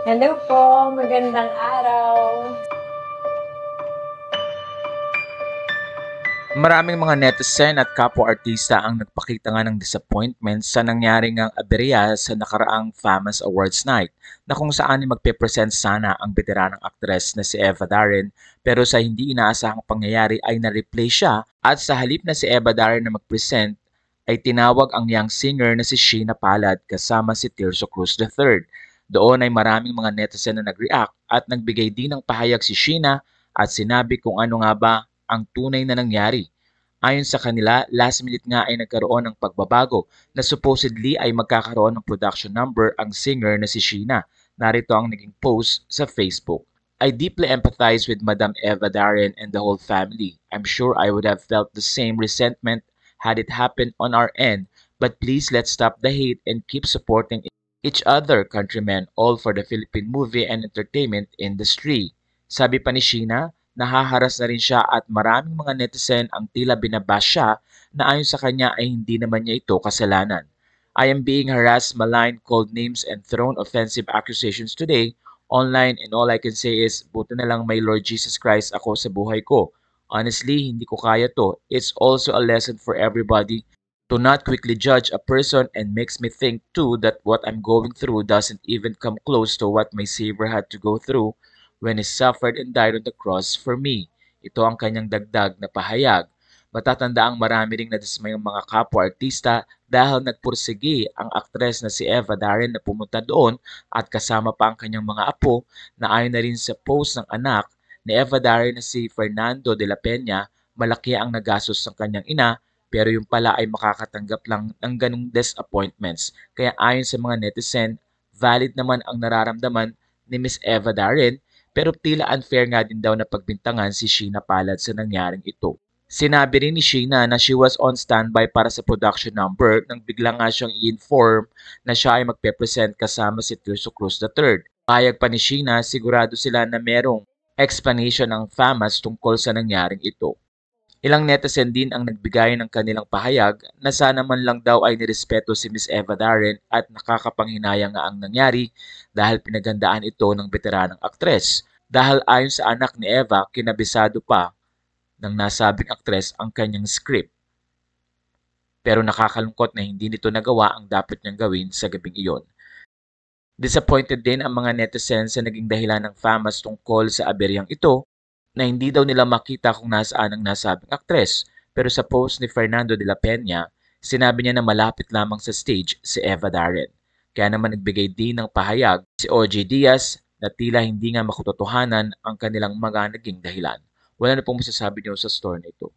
Hello po, magandang araw. Maraming mga netizen at kapwa-artista ang nagpakita nga ng disappointment sa nangyaring ngang aberya sa nakaraang Famous Awards Night na kung saan magpe-present sana ang veteranang aktres na si Eva Darren pero sa hindi inaasahang pangyayari ay na-replay siya at sa halip na si Eva Darren na mag-present ay tinawag ang young singer na si Sheena Palad kasama si Tirso Cruz III. Doon ay maraming mga netizen na nag-react at nagbigay din ng pahayag si Sheena at sinabi kung ano nga ba ang tunay na nangyari. Ayon sa kanila, last minute nga ay nagkaroon ng pagbabago na supposedly ay magkakaroon ng production number ang singer na si Sheena. Narito ang naging post sa Facebook. I deeply empathize with Madam Eva Darren and the whole family. I'm sure I would have felt the same resentment had it happened on our end, but please let's stop the hate and keep supporting each other, countrymen, all for the Philippine movie and entertainment industry. Sabi pa ni Sheena, nahaharas na rin siya at maraming mga netizen ang tila binabash siya na ayon sa kanya ay hindi naman niya ito kasalanan. I am being harassed, maligned, called names and thrown offensive accusations today online and all I can say is buti na lang may Lord Jesus Christ ako sa buhay ko. Honestly, hindi ko kaya to. It's also a lesson for everybody to not quickly judge a person and makes me think too that what I'm going through doesn't even come close to what my Savior had to go through when He suffered and died on the cross for me. Ito ang kanyang dagdag na pahayag. Matatandaang marami ring nadismayang mga kapwa-artista dahil nagpursigi ang aktres na si Eva Darren na pumunta doon at kasama pa ang kanyang mga apo na ayon na rin sa post ng anak ni Eva Darren na si Fernando de la Peña, malaki ang nagastos ng kanyang ina pero yung pala ay makakatanggap lang ng ganong disappointments. Kaya ayon sa mga netizen, valid naman ang nararamdaman ni Miss Eva Darren pero tila unfair nga din daw na pagbintangan si Sheena Palad sa nangyaring ito. Sinabi rin ni Sheena na she was on standby para sa production number nang bigla nga siyang i-inform na siya ay magpe-present kasama si Tirso Cruz III. Pahayag pa ni Sheena, sigurado sila na merong explanation ng FAMAS tungkol sa nangyaring ito. Ilang netizen din ang nagbigay ng kanilang pahayag na sana man lang daw ay nirespeto si Miss Eva Darren at nakakapanghinayang nga ang nangyari dahil pinaghandaan ito ng veteranang aktres. Dahil ayon sa anak ni Eva, kinabisado pa ng nasabing aktres ang kanyang script. Pero nakakalungkot na hindi nito nagawa ang dapat niyang gawin sa gabing iyon. Disappointed din ang mga netizens sa naging dahilan ng FAMAS tungkol sa aberyang ito na hindi daw nila makita kung nasaan ang nasabing aktres. Pero sa post ni Fernando de la Peña, sinabi niya na malapit lamang sa stage si Eva Darren. Kaya naman nagbigay din ng pahayag si OJ Diaz na tila hindi nga makutotohanan ang kanilang mga naging dahilan. Wala na pong masasabi niyo sa story na ito.